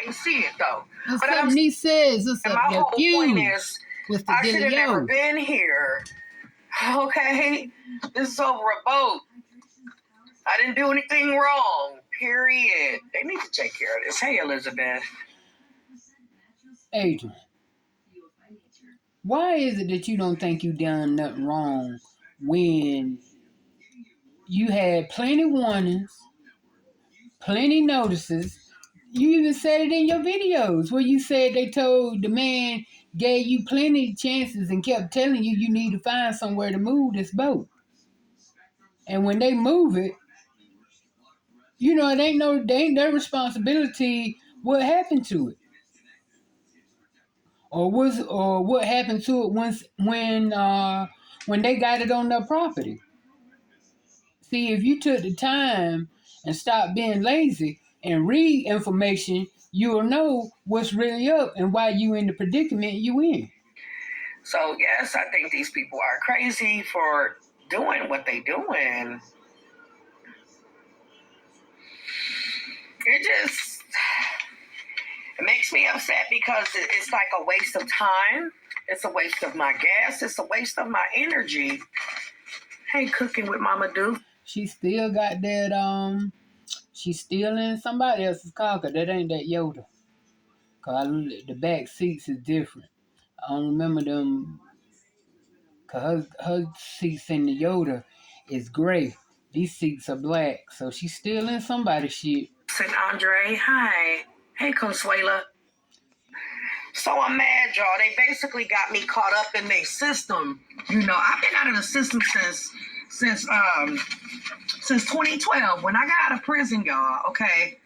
can't see it though. That's something he says. It's my whole point is, I should have never been here. Okay, this is over a boat. I didn't do anything wrong. Period. They need to take care of this. Hey, Elizabeth. Adrian, why is it that you don't think you done nothing wrong when you had plenty warnings, plenty notices? You even said it in your videos where you said they told the man gave you plenty chances and kept telling you you need to find somewhere to move this boat. And when they move it, it ain't their responsibility what happened to it. Or what happened to it when they got it on their property. See, if you took the time and stopped being lazy and read information, you'll know what's really up and why you in the predicament you in. So yes, I think these people are crazy for doing what they doing. It makes me upset because it's like a waste of time. It's a waste of my gas. It's a waste of my energy. Hey, cooking with Mama Do. She still got that, she's still in somebody else's car, because that ain't that Yoda. Because the back seats is different. I don't remember them, because her seats in the Yoda is gray. These seats are black, so she's still in somebody's shit. St. Andre, hi. Hey, Consuela. So I'm mad, y'all. They basically got me caught up in their system. I've been out of the system since 2012 when I got out of prison, y'all. Okay,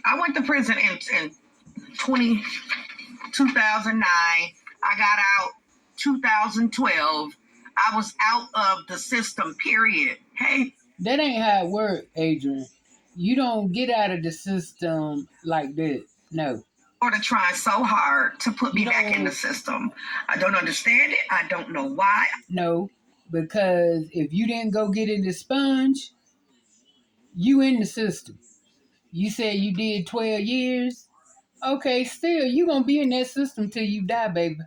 I went to prison in 2009. I got out 2012. I was out of the system. Period. Hey, that ain't how it works, Adrian. You don't get out of the system like that. No. Or to try so hard to put me back in the system. I don't understand it. I don't know why. No, because if you didn't go get it expunged, you in the system. You said you did 12 years. Okay, still, you going to be in that system till you die, baby.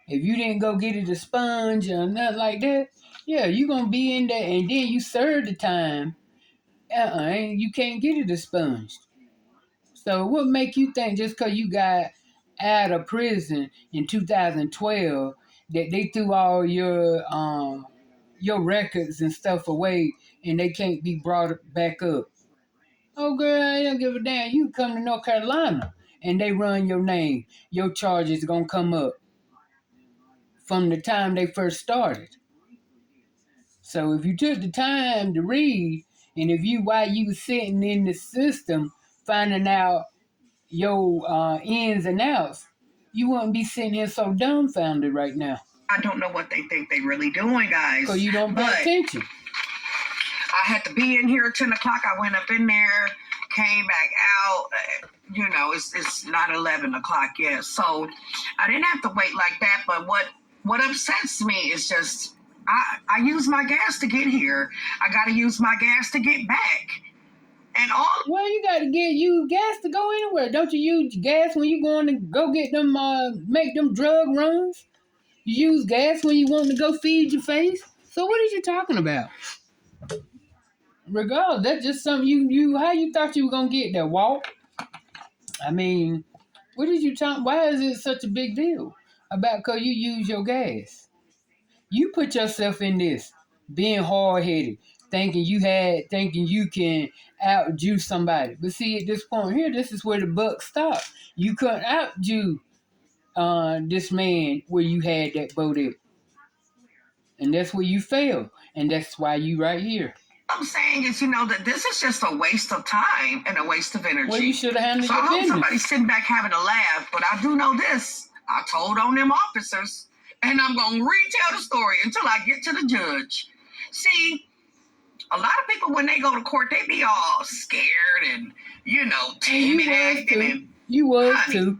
If you didn't go get it expunged or nothing like that, yeah, you going to be in there, and then you serve the time. And you can't get it expunged. So what make you think just because you got out of prison in 2012 that they threw all your records and stuff away and they can't be brought back up? Oh, girl, I don't give a damn. You come to North Carolina and they run your name. Your charges going to come up from the time they first started. So if you took the time to read, and if you, while you was sitting in the system, finding out your ins and outs, you wouldn't be sitting here so dumbfounded right now. I don't know what they think they really doing, guys. So you don't pay attention. I had to be in here at 10 o'clock. I went up in there, came back out. It's not 11 o'clock yet. So I didn't have to wait like that. But what upsets me is just I use my gas to get here. I got to use my gas to get back. Well, you got to use gas to go anywhere. Don't you use gas when you going to go get them, make them drug runs? You use gas when you want to go feed your face? So what are you talking about? Regardless, that's just something how you thought you were going to get there, Walt? I mean, what did you talk? Why is it such a big deal about because you use your gas? You put yourself in this, being hard-headed, thinking you can outdo somebody. But see, at this point here, this is where the buck stops. You couldn't outdo this man where you had that boat at. And that's where you failed. And that's why you right here. I'm saying is, that this is just a waste of time and a waste of energy. Well, you should have handled your business. I hope somebody's sitting back having a laugh, but I do know this. I told on them officers, and I'm going to retell the story until I get to the judge. See, a lot of people, when they go to court, they be all scared and, timid acting. You was too.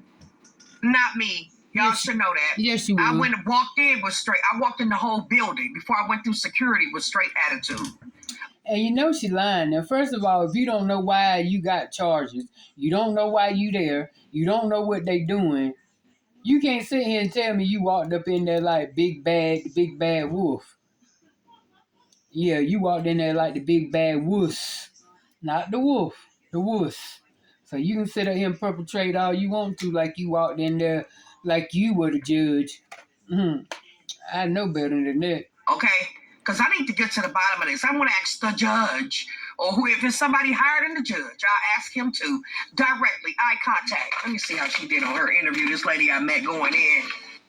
Not me. Y'all should know that. Yes, you were. I went and walked in with straight. I walked in the whole building before I went through security with straight attitude. And you know she lying. Now, first of all, if you don't know why you got charges, you don't know why you there, you don't know what they doing, you can't sit here and tell me you walked up in there like big bad wolf. Yeah, you walked in there like the big bad wuss. Not the wolf, the wuss. So you can sit up here and perpetrate all you want to like you walked in there like you were the judge. I know better than that. Okay? Because I need to get to the bottom of this. I'm going to ask the judge, or who, if it's somebody higher than the judge, I'll ask him to directly, eye contact. Let me see how she did on her interview. This lady I met going in.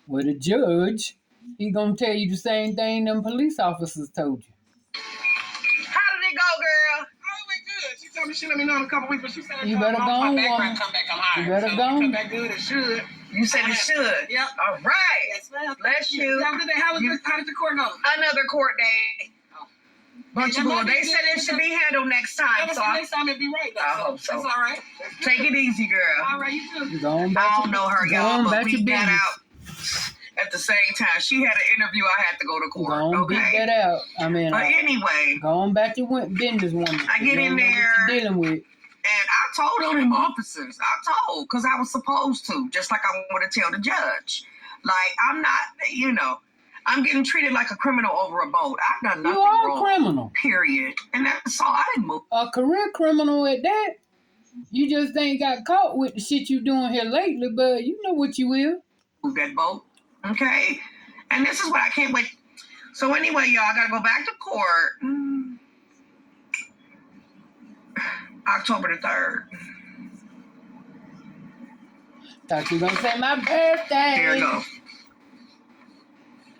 Well, the judge, he gonna tell you the same thing them police officers told you. How did it go, girl? Oh, it went good. She told me she let me know in a couple weeks, but she said You better go on, woman. come back, I'm higher. You better so go on. Come back good, it should. You said it should. Yep. All right. Yes, ma'am. Bless you. How did the court go? Another court day. Bunch of bull. They said it should be handled next time. So next time it'll be right. Though, I hope so. That's all right. Take it easy, girl. All right, you too. I don't know her, y'all, but beat that out at the same time. She had an interview. I had to go to court. Go on, beat that out. I mean, but anyway, go on back to business woman. I get in there dealing with. And I told them officers. Because I was supposed to, just like I want to tell the judge. Like, I'm not, I'm getting treated like a criminal over a boat. I've done nothing wrong. You are a criminal. Period. And that's all. I didn't move. A career criminal at that. You just ain't got caught with the shit you doing here lately, but you know what you will. Move that boat. Okay? And this is what I can't wait. So anyway, y'all, I got to go back to court. October the 3rd. Thought you were going to say my birthday. There you go.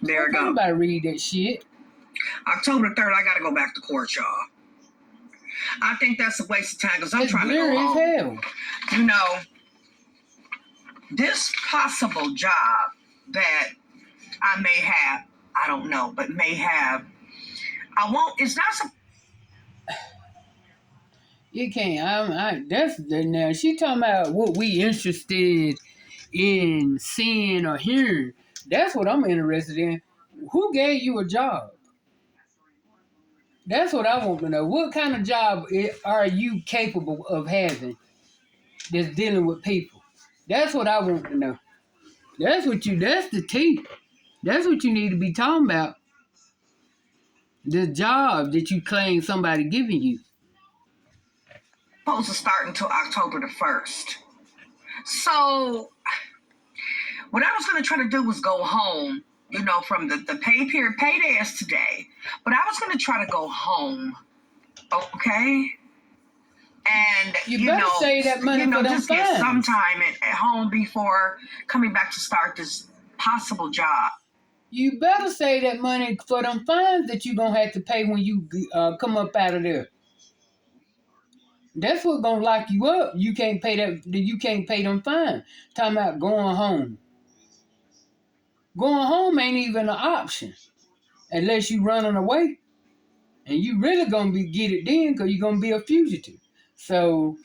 There we go. Nobody read that shit. October 3rd, I got to go back to court, y'all. I think that's a waste of time because I'm trying to go home. Hell. This possible job that I may have, I don't know, but may have, I won't, it's not so. You can't. That's now. She talking about what we interested in seeing or hearing. That's what I'm interested in. Who gave you a job? That's what I want to know. What kind of job are you capable of having that's dealing with people? That's what I want to know. That's the tea. That's what you need to be talking about. The job that you claim somebody giving you. Supposed to start until October the 1st. So what I was going to try to do was go home, from the pay period. Payday is today. But I was going to try to go home, okay? And, you better save that money for them just get some time at home before coming back to start this possible job. You better save that money for them fines that you're going to have to pay when you come up out of there. That's what's going to lock you up. You can't pay them fines. Talking about going home. Going home ain't even an option unless you running away. And you really going to get it then because you're going to be a fugitive. So,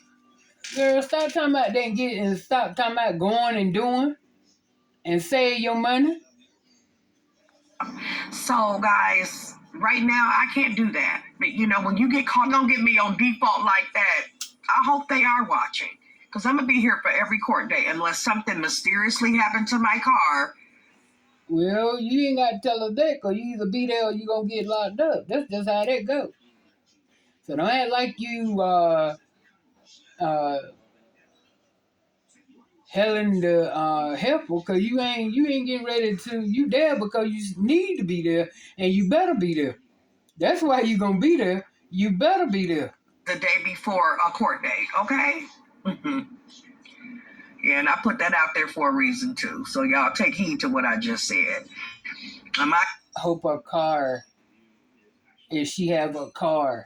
girl, stop talking about that and stop talking about going and doing and save your money. So, guys, right now, I can't do that. But, when you get caught, don't get me on default like that. I hope they are watching. Because I'm going to be here for every court day unless something mysteriously happened to my car. Well, you ain't got to tell us that because you either be there or you going to get locked up. That's just how that goes. So don't act like you Helen the helper because you ain't getting ready to. You there because you need to be there and you better be there. That's why you going to be there. You better be there. The day before a court day, okay? Yeah, and I put that out there for a reason, too. So y'all take heed to what I just said. I hope her car, if she have a car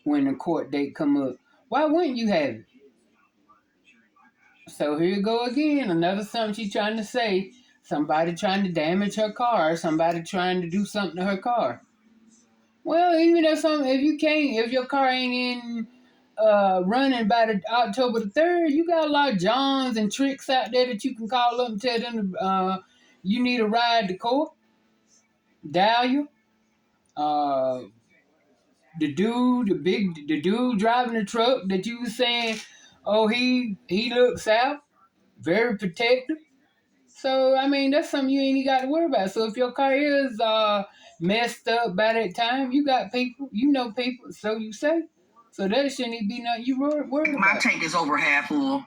when the court date come up, why wouldn't you have it? So here you go again. Another something she's trying to say. Somebody trying to damage her car. Somebody trying to do something to her car. Well, even if your car ain't in running by the October the 3rd, you got a lot of Johns and tricks out there that you can call up and tell them you need a ride to court. Dial you. the dude driving the truck that you was saying, oh, he looks out, very protective. So I mean, that's something you ain't even got to worry about. So if your car is messed up by that time, you got people, you know people, so you say. So that shouldn't even be nothing you worried My about. tank is over half full.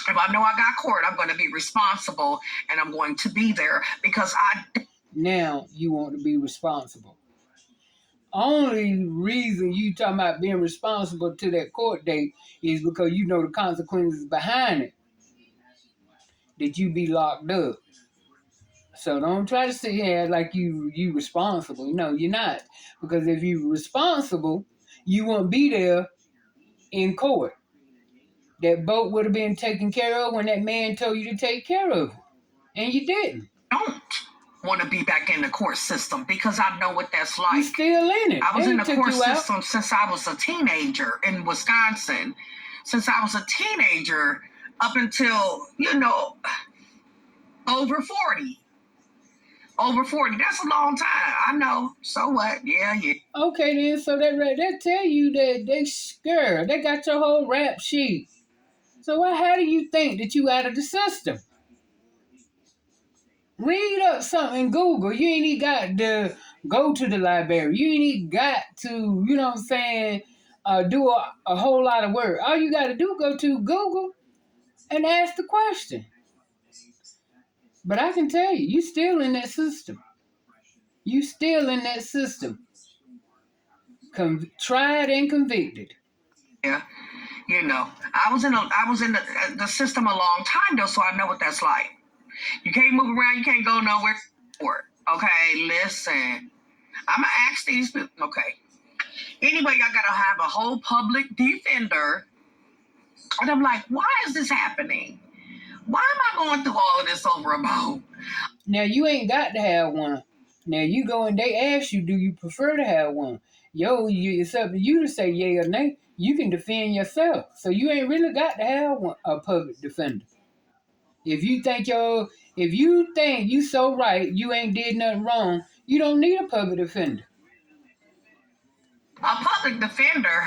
If I know I got court, I'm going to be responsible and I'm going to be there because Now you want to be responsible. Only reason you talking about being responsible to that court date is because you know the consequences behind it. That you be locked up. So don't try to sit here like you responsible. No, you're not. Because if you responsible, you won't be there in court. That boat would have been taken care of when that man told you to take care of it. And you didn't. don't want to be back in the court system because I know what that's like. You still in it. I was They in the took court you out. system since I was a teenager in Wisconsin. Since I was a teenager up until, over 40. Over 40. That's a long time. I know. So what? Yeah. Okay then, so that tell you that they scared. They got your whole rap sheet. So how do you think that you out of the system? Read up something in Google. You ain't even got to go to the library. You ain't even got to, you know what I'm saying, do a whole lot of work. All you got to do go to Google and ask the question. But I can tell you, you still in that system. You still in that system. Tried and convicted. Yeah. I was in the system a long time though, so I know what that's like. You can't move around. You can't go nowhere. Okay, listen. I'm gonna ask these people. Okay. Anyway, I gotta have a whole public defender, and I'm like, why is this happening? Why am I going through all of this over a boat? Now you ain't got to have one. Now you go and they ask you, do you prefer to have one? It's up to you to say yay or nay. You can defend yourself, so you ain't really got to have a public defender. If you think you so right, you ain't did nothing wrong, you don't need a public defender. A public defender.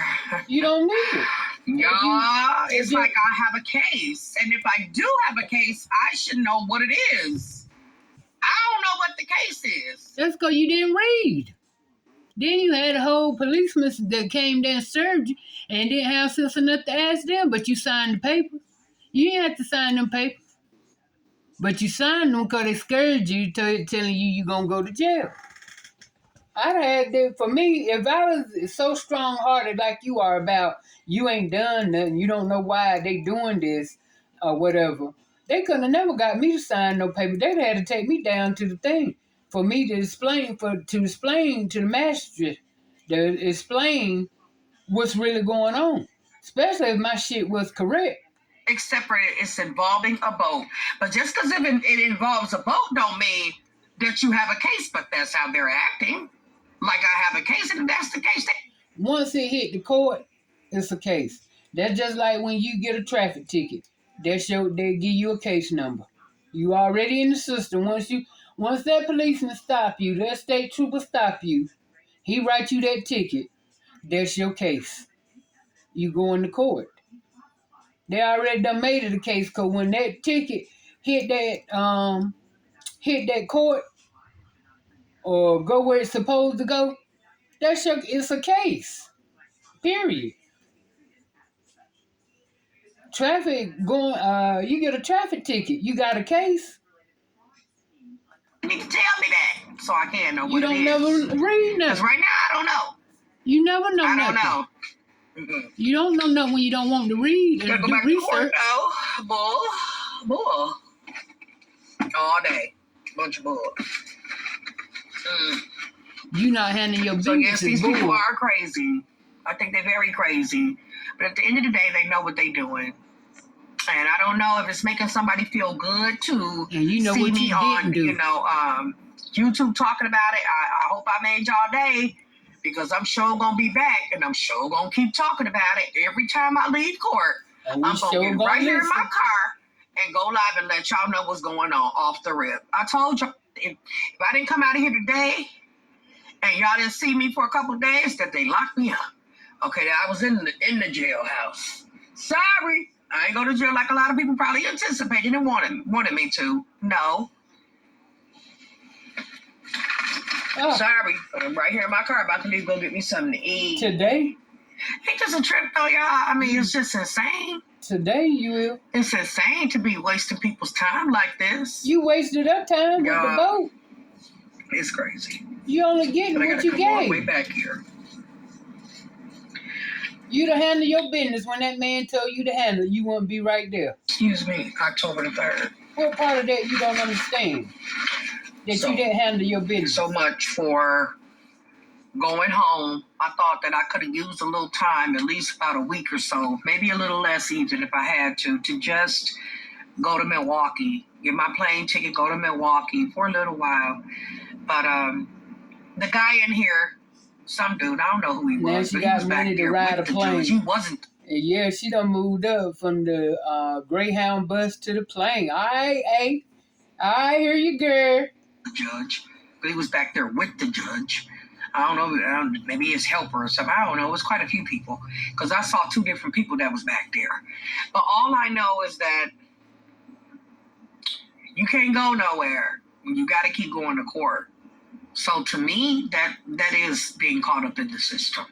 You don't need it. Yeah, it's like I have a case, and if I do have a case, I should know what it is. I don't know what the case is. That's because you didn't read. Then you had a whole policeman that came there and served you and didn't have sense enough to ask them, but you signed the paper. You didn't have to sign them papers. But you signed them because they scared you, telling you you're going to go to jail. I'd have that. For me, if I was so strong-hearted like you are about you ain't done nothing, you don't know why they doing this or whatever, they couldn't have never got me to sign no paper. They'd have to take me down to the thing for me to explain to the magistrate, to explain what's really going on, especially if my shit was correct. Except for it's involving a boat. But just because it involves a boat don't mean that you have a case, but that's how they're acting. Like I have a case, and that's the case. Once it hit the court, it's a case. That's just like when you get a traffic ticket. They give you a case number. You already in the system. Once that policeman stop you, that state trooper stop you, he write you that ticket. That's your case. You go into court. They already done made it a case because when that ticket hit that court or go where it's supposed to go, it's a case. Period. Traffic you get a traffic ticket, you got a case. You need to tell me that so I can know what it is. You don't never read nothing. Because right now I don't know. You never know nothing. I don't know. You don't know nothing when you don't want to read and go do back research. To court, bull. All day. Bunch of bull. You not handling your business. So yes, these people are crazy. I think they're very crazy. But at the end of the day, they know what they're doing. And I don't know if it's making somebody feel good to see me on, YouTube talking about it. I hope I made y'all day because I'm sure gonna be back and I'm sure gonna keep talking about it every time I leave court. I'm gonna get right here in my car and go live and let y'all know what's going on off the rip. I told you if I didn't come out of here today and y'all didn't see me for a couple days, that they locked me up. Okay, I was in the jailhouse. Sorry, I ain't go to jail like a lot of people probably anticipated and wanted me to. No. Oh, Sorry, but I'm right here in my car about to leave, go get me something to eat. today? Ain't just a trip though, y'all. I mean, it's just insane. Today you will. It's insane to be wasting people's time like this. You wasted up time with the boat. It's crazy. You only getting But I what gotta you come all the way gave. back here. You to handle your business when that man told you to handle. You want to be right there. Excuse me, October the 3rd. What part of that you don't understand? That So- you didn't handle your business. So much for going home. I thought that I could have used a little time, at least about a week or so, maybe a little less even if I had to just go to Milwaukee, get my plane ticket, go to Milwaukee for a little while. But the guy in here, some dude, I don't know who he Now was, she but he got was back money to there ride with a the plane. judge. He wasn't And yeah, she done moved up from the Greyhound bus to the plane. I hear you, girl. the judge, but he was back there with the judge. I don't know, maybe his helper or something. I don't know. It was quite a few people because I saw two different people that was back there. But all I know is that you can't go nowhere. You got to keep going to court. So to me, that is being caught up in the system.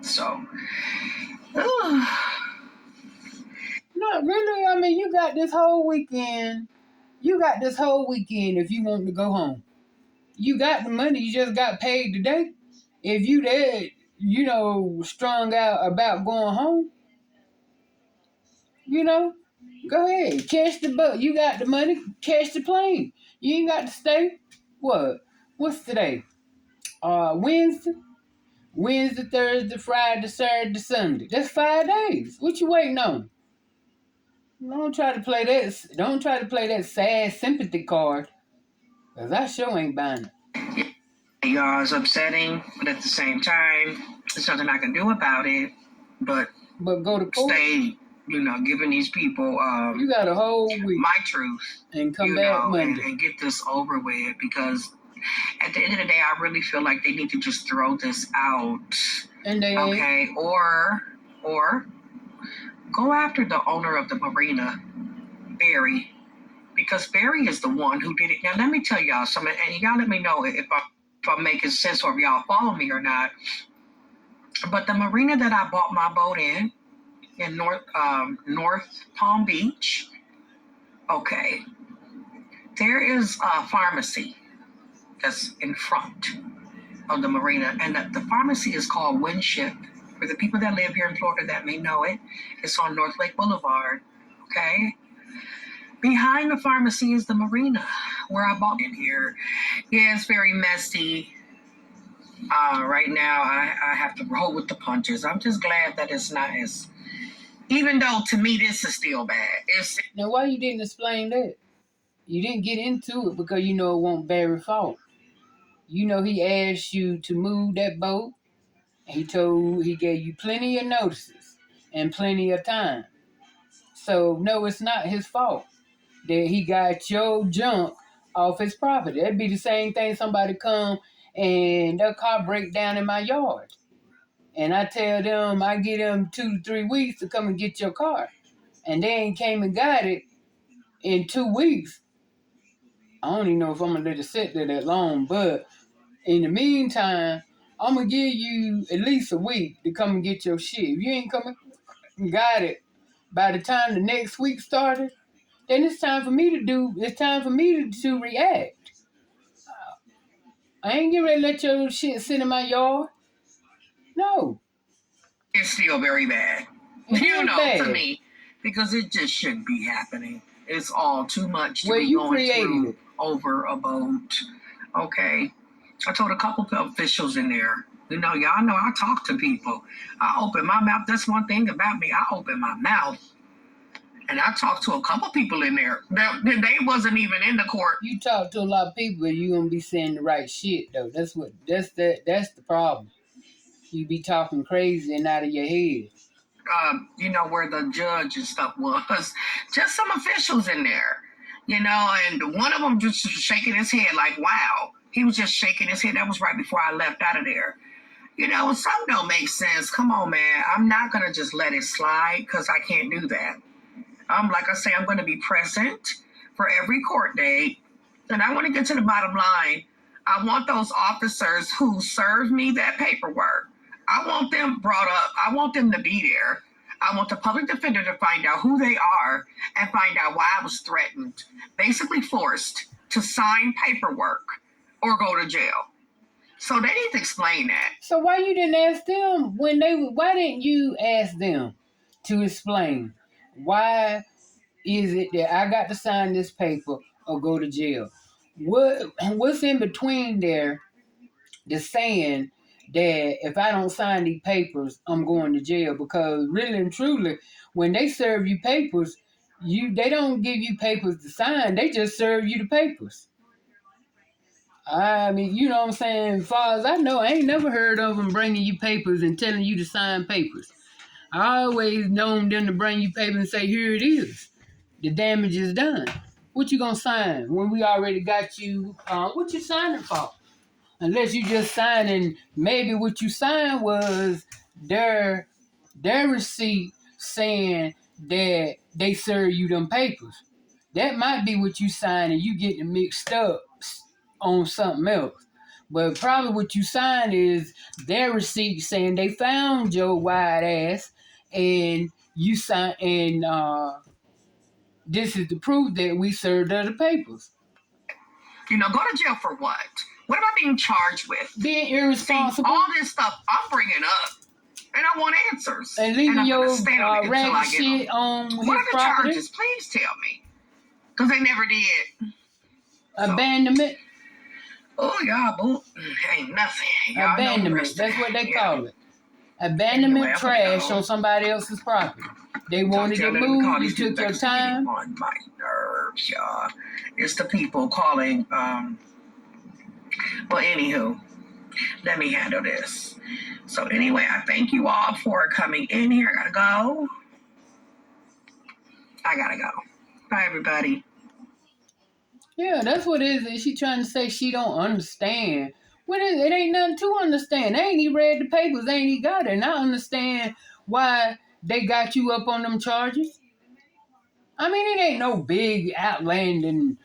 So, Not really. I mean, you got this whole weekend. If you want to go home. You got the money. You just got paid today. If you that, strung out about going home, go ahead. Catch the boat. You got the money. Catch the plane. You ain't got to stay. What? What's today? Wednesday? Wednesday, Thursday, Friday, Saturday, Sunday. That's 5 days. What you waiting on? Don't try to play that sad sympathy card. Cause I sure ain't buying it. y'all, it's upsetting, but at the same time, there's nothing I can do about it. But go to court. Stay, giving these people You got a whole week. My truth. And come back Monday. And get this over with, because at the end of the day, I really feel like they need to just throw this out. And they okay, or go after the owner of the marina, Barry, because Barry is the one who did it. Now, let me tell y'all something, and y'all let me know if I'm making sense or if y'all follow me or not. But the marina that I bought my boat in North Palm Beach, okay, there is a pharmacy that's in front of the marina, and the pharmacy is called Winship. For the people that live here in Florida that may know it, it's on North Lake Boulevard, okay? Behind the pharmacy is the marina where I bought in here. Yeah, it's very messy. Right now, I have to roll with the punches. I'm just glad that it's not as, even though to me this is still bad. Now, why you didn't explain that? You didn't get into it because you know it won't Barry's fault. You know he asked you to move that boat. He gave you plenty of notices and plenty of time. So no, it's not his fault that he got your junk off his property. That'd be the same thing somebody come and their car break down in my yard. And I tell them I give them 2 to 3 weeks to come and get your car. And they ain't came and got it in 2 weeks. I don't even know if I'm gonna let it sit there that long, but in the meantime, I'm gonna give you at least a week to come and get your shit. If you ain't coming and got it by the time the next week started, then it's time for me to react. I ain't getting ready to let your shit sit in my yard. No. It's still very bad. Bad. To me, because it just shouldn't be happening. It's all too much to be going through over a boat. Okay. I told a couple of officials in there, y'all know I talk to people. I open my mouth. That's one thing about me. I open my mouth. And I talked to a couple people in there. They wasn't even in the court. You talk to a lot of people, but you gonna be saying the right shit though. That's the problem. You be talking crazy and out of your head. Where the judge and stuff was. Just some officials in there. And one of them just shaking his head like, wow. He was just shaking his head. That was right before I left out of there. You know, some don't make sense. Come on, man. I'm not going to just let it slide because I can't do that. Like I say, I'm going to be present for every court date. And I want to get to the bottom line. I want those officers who served me that paperwork. I want them brought up. I want them to be there. I want the public defender to find out who they are and find out why I was threatened, basically forced to sign paperwork or go to jail. So they need to explain that. So why you didn't ask them why didn't you ask them to explain why is it that I got to sign this paper or go to jail? What's in between there that's saying that if I don't sign these papers, I'm going to jail? Because really and truly, when they serve you papers, they don't give you papers to sign, they just serve you the papers. I mean, you know what I'm saying? As far as I know, I ain't never heard of them bringing you papers and telling you to sign papers. I always known them to bring you papers and say, here it is. The damage is done. What you gonna sign when we already got you? What you signing for? Unless you just signing, maybe what you signed was their receipt saying that they serve you them papers. That might be what you signed and you getting mixed up on something else. But probably what you signed is their receipt saying they found your wide ass and you sign and this is the proof that we served other papers. You know, go to jail for what? What am I being charged with? Being irresponsible. See, all this stuff I'm bringing up, and I want answers. And leaving your ragged shit on his property. What are the charges? Please tell me. Because they never did. Abandonment. Oh, y'all, boo. Ain't nothing. Y'all abandonment. That's what they call it. Abandonment, anyway, trash on somebody else's property. They wanted to move. You took your time. On my nerves, y'all. It's the people calling. Well, anywho, let me handle this. So anyway, I thank you all for coming in here. I gotta go. Bye, everybody. Yeah, that's what it is. She trying to say she don't understand. Well, it ain't nothing to understand. They ain't even read the papers. They ain't even got it. And I understand why they got you up on them charges. I mean, it ain't no big outlanding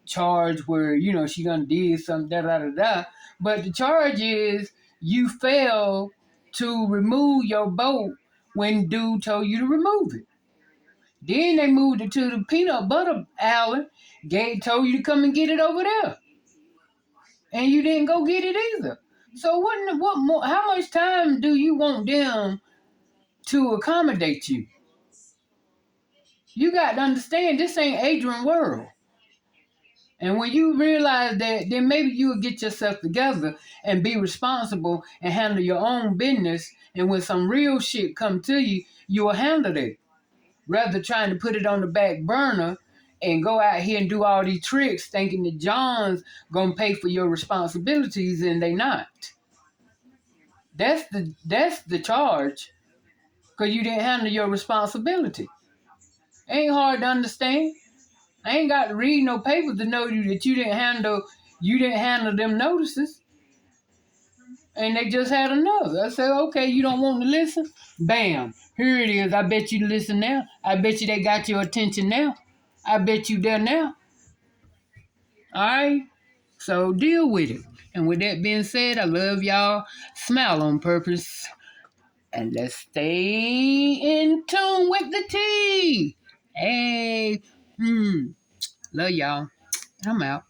charge where, you know, she done did something, da-da-da-da. But the charge is you failed to remove your boat when dude told you to remove it. Then they moved it to the peanut butter alley. Told you to come and get it over there. And you didn't go get it either. So what more? How much time do you want them to accommodate you? You got to understand, this ain't Adrian world. And when you realize that, then maybe you will get yourself together and be responsible and handle your own business. And when some real shit come to you, you will handle it. Rather trying to put it on the back burner and go out here and do all these tricks thinking that John's gonna pay for your responsibilities and they not. That's the charge. Because you didn't handle your responsibility. Ain't hard to understand. I ain't got to read no papers to know that you didn't handle them notices. And they just had another. I said, okay, you don't want to listen? Bam. Here it is. I bet you listen now. I bet you they got your attention now. I bet you there now. All right? So deal with it. And with that being said, I love y'all. Smile on purpose. And let's stay in tune with the tea. Hey. Love y'all. I'm out.